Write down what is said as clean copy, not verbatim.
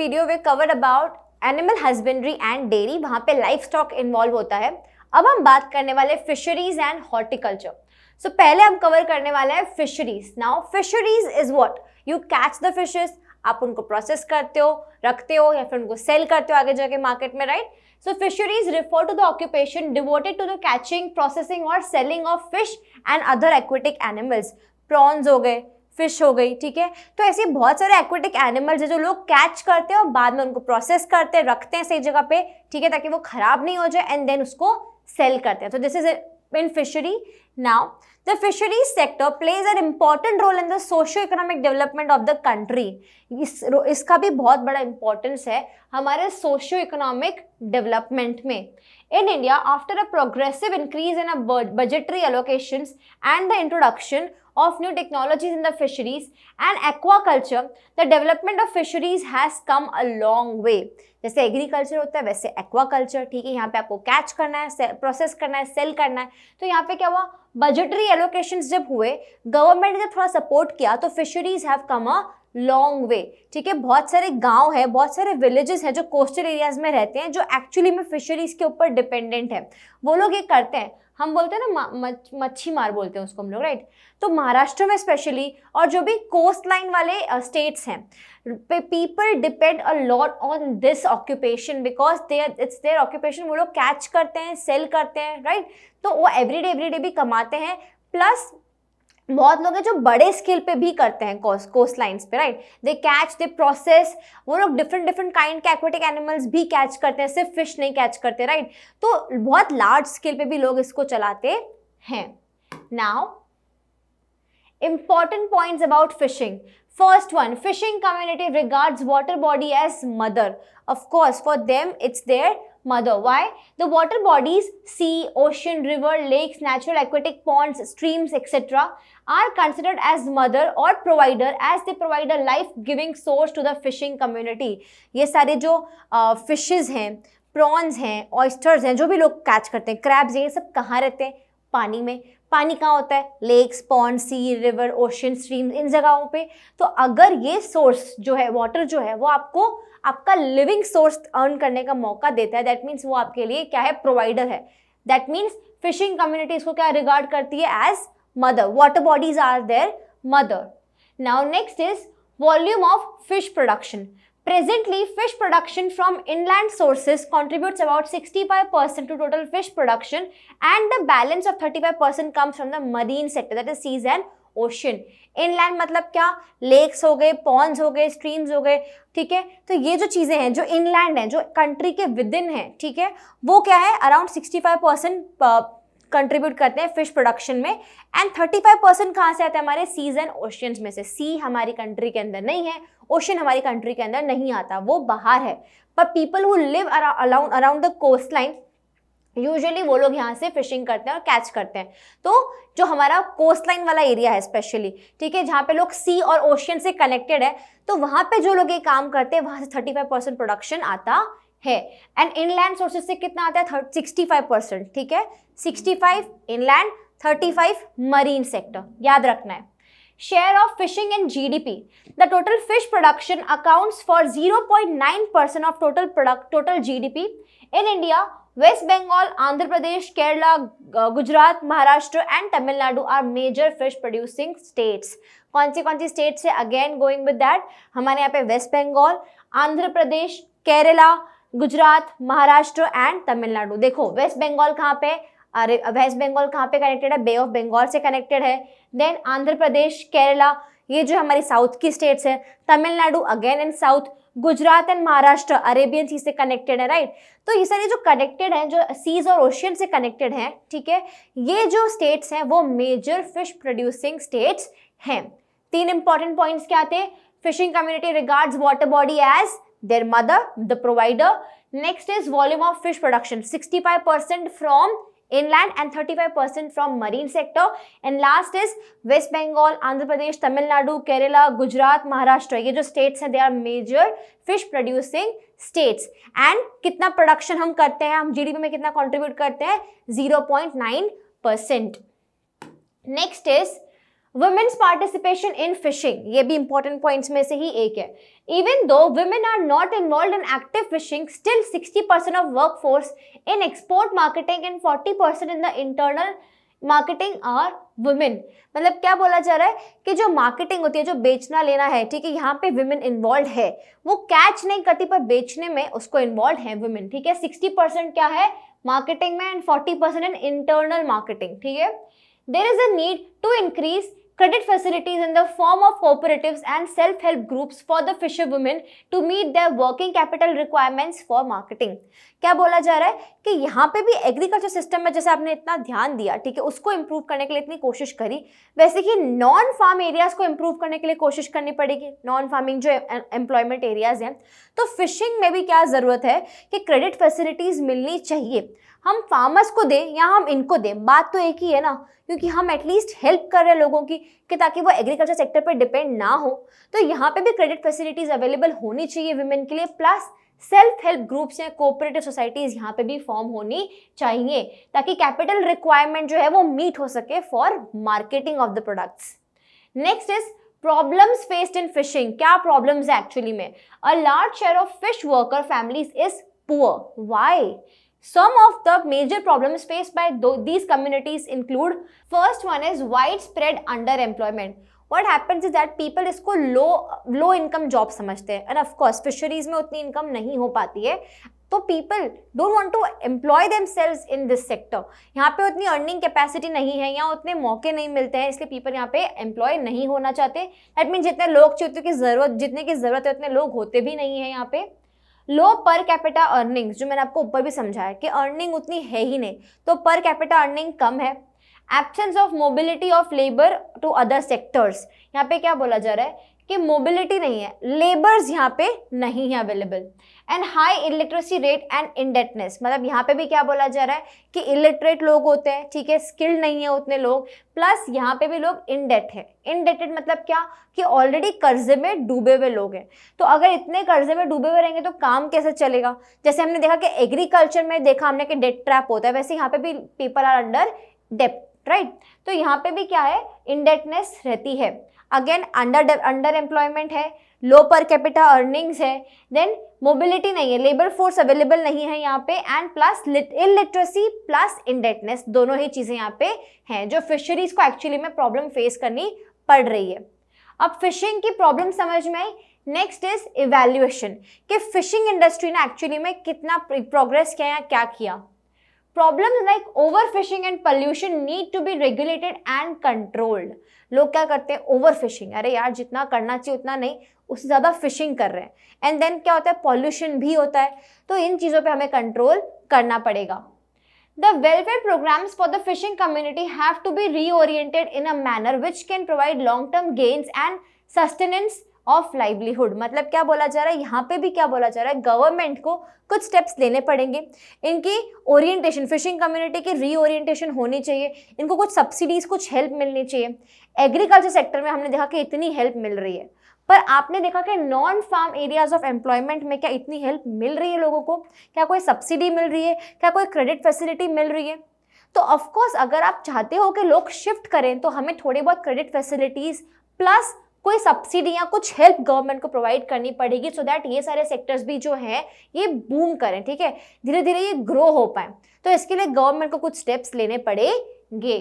Video we cover about animal husbandry and dairy, वहाँ पे life stock involve होता है। अब हम बात करने वाले फिशरीज एंड हॉर्टिकल्चर। सो पहले हम कवर करने वाले हैं fisheries. Now fisheries is what, you catch the fishes, आप उनको प्रोसेस करते हो, रखते हो या फिर उनको सेल करते हो आगे जाके मार्केट में, right. So fisheries refer to the occupation devoted to the catching, processing और selling of fish and other aquatic animals. Prawns हो गए, फिश हो गई, ठीक है। तो ऐसे बहुत सारे एक्वेटिक एनिमल्स है जो लोग कैच करते हैं और बाद में उनको प्रोसेस करते हैं, रखते हैं सही जगह पे, ठीक है, ताकि वो खराब नहीं हो जाए, एंड देन उसको सेल करते हैं। तो this is in fishery. Now the fisheries sector plays an important role in the socio economic development of the country. इसका भी बहुत बड़ा इंपॉर्टेंस है हमारे सोशियो इकोनॉमिक डेवलपमेंट में। In India, after a progressive increase in budgetary allocations and the introduction of new technologies in the fisheries and aquaculture, the development of fisheries has come a long way. जैसे agriculture होता है वैसे aquaculture, ठीक है। यहाँ पे आपको catch करना है, प्रोसेस करना है, सेल करना है। तो यहाँ पे क्या हुआ, बजटरी एलोकेशंस जब हुए, गवर्नमेंट ने थोड़ा सपोर्ट किया, तो fisheries have come a long way, ठीक है। बहुत सारे गांव है, बहुत सारे विलेजेस हैं जो कोस्टल एरियाज में रहते हैं, जो एक्चुअली में फिशरीज के ऊपर डिपेंडेंट है। वो लोग ये करते हैं, हम बोलते हैं ना मच्छी मार बोलते हैं उसको हम लोग, राइट। तो महाराष्ट्र में स्पेशली और जो भी कोस्ट लाइन वाले स्टेट्स हैं, people depend a lot on this occupation because it's their occupation. वो लोग कैच करते हैं, सेल करते हैं, राइट। तो वो एवरीडे भी कमाते हैं। प्लस बहुत लोग हैं जो बड़े स्केल पे भी करते हैं कोस्ट लाइन्स पे, राइट। दे कैच, दे प्रोसेस, वो लोग डिफरेंट काइंड के एक्वेटिक एनिमल्स भी कैच करते हैं, सिर्फ फिश नहीं कैच करते, राइट। तो बहुत लार्ज स्केल पे भी लोग इसको चलाते हैं। Now important points about fishing. First one, fishing community regards water body as mother. Of course, for them it's their mother. Why? The water bodies, sea, ocean, river, lakes, natural aquatic ponds, streams, etc. are considered as mother or provider, as they provide a life-giving source to the fishing community. ये सारे जो fishes हैं, prawns हैं, oysters हैं, जो भी लोग catch करते हैं, crabs, ये सब कहाँ रहते हैं? पानी में। पानी कहाँ होता है? लेक्स, पॉन्ड, सी, रिवर, ओशन, स्ट्रीम, इन जगहों पे। तो अगर ये सोर्स जो है, वाटर जो है, वो आपको आपका लिविंग सोर्स अर्न करने का मौका देता है, दैट मीन्स वो आपके लिए क्या है? प्रोवाइडर है। दैट मीन्स फिशिंग कम्युनिटी इसको क्या रिगार्ड करती है? As mother. Water bodies are their mother. Now next is volume of fish production. Presently, fish production from inland sources contributes about 65% to total fish production, and the balance of 35% comes from the marine sector, that is seas and ocean. Inland मतलब क्या? Lakes हो गए, ponds हो गए, streams हो गए, ठीक है। तो ये जो चीज़ें हैं जो inland हैं, जो country के within हैं, ठीक है, वो क्या है? Around 65% कंट्रीब्यूट करते हैं फिश प्रोडक्शन में, एंड 35% कहाँ से आते हैं? हमारे सीज एंड ओशियंस में से। सी हमारी कंट्री के अंदर नहीं है, ओशन हमारी कंट्री के अंदर नहीं आता, वो बाहर है। पर people who live around the coast line, usually वो लोग यहाँ से फिशिंग करते हैं और कैच करते हैं। तो जो हमारा कोस्ट लाइन वाला एरिया है स्पेशली, ठीक है, जहाँ पे लोग सी और ओशियन से कनेक्टेड है, तो वहाँ पे जो लोग ये काम करते हैं, वहाँ से 35% प्रोडक्शन आता है। एंड इनलैंड सोर्सेज से कितना आता है? 65%, ठीक है। 65 इनलैंड, 35 मरीन सेक्टर, याद रखना है। Share of fishing in GDP. The total fish production accounts for 0.9% of total GDP in India. West Bengal, Andhra Pradesh, Kerala, Gujarat, Maharashtra and Tamil Nadu are major fish producing states. कौन सी स्टेट्स है? अगेन गोइंग विद दैट, हमारे यहाँ पे वेस्ट बंगाल, आंध्र प्रदेश, केरला, गुजरात, महाराष्ट्र एंड तमिलनाडु. देखो वेस्ट बंगाल कहाँ पे? अरे वेस्ट बंगाल कहाँ पे कनेक्टेड है? बे ऑफ बंगाल से कनेक्टेड है. देन आंध्र प्रदेश, केरला, ये जो हमारी साउथ की स्टेट्स है. Tamil Nadu again in south. Gujarat and Maharashtra Arabian sea से कनेक्टेड है, राइट. तो ये सारे जो कनेक्टेड हैं, जो सीज और ओशियन से कनेक्टेड हैं, ठीक है, ये जो स्टेट्स हैं वो मेजर फिश प्रोड्यूसिंग स्टेट्स हैं. 3 इंपॉर्टेंट पॉइंट्स क्या थे? Fishing community regards water body as their mother, the provider. Next is volume of fish production, 65% from inland and 35% from marine sector. And last is West Bengal, Andhra Pradesh, Tamil Nadu, Kerala, Gujarat, Maharashtra. ये जो states हैं, they are major fish producing states. And कितना production हम करते हैं, हम GDP में कितना contribute करते हैं? 0.9%. Next is women's participation in fishing. ये भी इंपॉर्टेंट पॉइंट्स में से ही एक है. Even though women are not involved in active fishing, still 60% of workforce in export marketing and 40% in the internal marketing are women. मतलब क्या बोला जा रहा है कि जो मार्केटिंग होती है, जो बेचना लेना है, ठीक है, यहाँ पे women involved है, वो कैच नहीं करती पर बेचने में उसको involved है women, ठीक है. 60% क्या है मार्केटिंग में एंड 40% इन इंटरनल मार्केटिंग, ठीक है. There is a need to increase credit facilities in the form of cooperatives and self-help groups for the fisherwomen to meet their working capital requirements for marketing. क्या बोला जा रहा है कि यहाँ पे भी एग्रीकल्चर सिस्टम में जैसे आपने इतना ध्यान दिया, ठीक है, उसको इम्प्रूव करने के लिए इतनी कोशिश करी, वैसे ही नॉन फार्म एरियाज को इम्प्रूव करने के लिए कोशिश करनी पड़ेगी. नॉन फार्मिंग जो एम्प्लॉयमेंट एरियाज हैं, तो फिशिंग में भी क्या ज़रूरत है कि क्रेडिट फैसिलिटीज़ मिलनी चाहिए. हम फार्मर्स को दें या हम इनको दें, बात तो एक ही है ना, क्योंकि हम एटलीस्ट हेल्प कर रहे हैं लोगों की कि ताकि वो एग्रीकल्चर सेक्टर पर डिपेंड ना हो. तो यहाँ पे भी क्रेडिट फैसिलिटीज अवेलेबल होनी चाहिए विमेन के लिए, प्लस सेल्फ हेल्प ग्रुप्स या कोऑपरेटिव सोसाइटीज यहाँ पे भी फॉर्म होनी चाहिए ताकि कैपिटल रिक्वायरमेंट जो है वो मीट हो सके for marketing of the products. Next is problems faced in fishing. क्या प्रॉब्लम्स है एक्चुअली में? A large share of fish worker families is poor. Why? Some of the major problems faced by these communities include, first one is widespread underemployment. What happens is that people इसको low income job समझते हैं, and of course fisheries में उतनी income नहीं हो पाती है, तो people don't want to employ themselves in this sector. यहाँ पे उतनी earning capacity नहीं है, यहाँ उतने मौके नहीं मिलते हैं, इसलिए people यहाँ पे employ नहीं होना चाहते. That means जितने लोग जितने की ज़रूरत है उतने लोग होते भी नहीं हैं यहाँ पे. लो पर कैपिटा अर्निंग्स, जो मैंने आपको ऊपर भी समझाया कि अर्निंग उतनी है ही नहीं, तो पर कैपिटा अर्निंग कम है. Absence of mobility of labour to other sectors. यहाँ पे क्या बोला जा रहा है कि मोबिलिटी नहीं है, लेबर्स यहाँ पे नहीं है available. And high illiteracy rate and indebtedness. मतलब यहाँ पे भी क्या बोला जा रहा है कि इलिटरेट लोग होते हैं, ठीक है, स्किल्ड नहीं है उतने लोग, प्लस यहाँ पे भी लोग इनडेट है. इनडेटेड मतलब क्या कि ऑलरेडी कर्जे में डूबे हुए लोग हैं. तो अगर इतने कर्जे में डूबे हुए रहेंगे तो काम कैसे चलेगा? जैसे हमने देखा कि एग्रीकल्चर में देखा हमने कि डेट ट्रैप होता है, वैसे यहाँ पे भी पीपल आर अंडर डेप्ट, राइट. तो यहाँ पे भी क्या है, इनडेटनेस रहती है. अगेन अंडर एम्प्लॉयमेंट है, लो पर कैपिटा अर्निंग्स है, देन मोबिलिटी नहीं है, लेबर फोर्स अवेलेबल नहीं है यहाँ पे, and plus illiteracy plus indebtedness, दोनों ही चीज़ें यहाँ पे हैं जो फिशरीज को एक्चुअली में प्रॉब्लम फेस करनी पड़ रही है. अब फिशिंग की प्रॉब्लम समझ में आई. नेक्स्ट इज इवैल्यूएशन कि फिशिंग इंडस्ट्री ने एक्चुअली में कितना प्रोग्रेस किया या क्या किया. Problems like overfishing and pollution need to be regulated and controlled. लोग क्या करते हैं, ओवरफिशिंग, अरे यार जितना करना चाहिए उतना नहीं, उससे ज़्यादा फिशिंग कर रहे हैं. एंड देन क्या होता है, पॉल्यूशन भी होता है. तो इन चीज़ों पे हमें कंट्रोल करना पड़ेगा. The welfare programs for the fishing community have to be reoriented in a manner which can provide long-term gains and sustenance of livelihood. मतलब क्या बोला जा रहा है, यहाँ पे भी क्या बोला जा रहा है, गवर्नमेंट को कुछ स्टेप्स लेने पड़ेंगे. इनकी ओरिएंटेशन, फिशिंग कम्युनिटी की रीओरिएंटेशन होनी चाहिए, इनको कुछ सब्सिडीज, कुछ हेल्प मिलनी चाहिए. एग्रीकल्चर सेक्टर में हमने देखा कि इतनी हेल्प मिल रही है, पर आपने देखा कि non farm areas of employment में क्या इतनी हेल्प मिल रही है लोगों को? क्या कोई सब्सिडी मिल रही है? क्या कोई क्रेडिट फैसिलिटी मिल रही है? तो ऑफकोर्स अगर आप चाहते हो कि लोग शिफ्ट करें तो हमें थोड़ी बहुत क्रेडिट फैसिलिटीज प्लस कोई सब्सिडी या कुछ हेल्प गवर्नमेंट को प्रोवाइड करनी पड़ेगी, सो दैट ये सारे सेक्टर्स भी जो हैं ये बूम करें, ठीक है, धीरे धीरे ये ग्रो हो पाए. तो इसके लिए गवर्नमेंट को कुछ स्टेप्स लेने पड़ेंगे.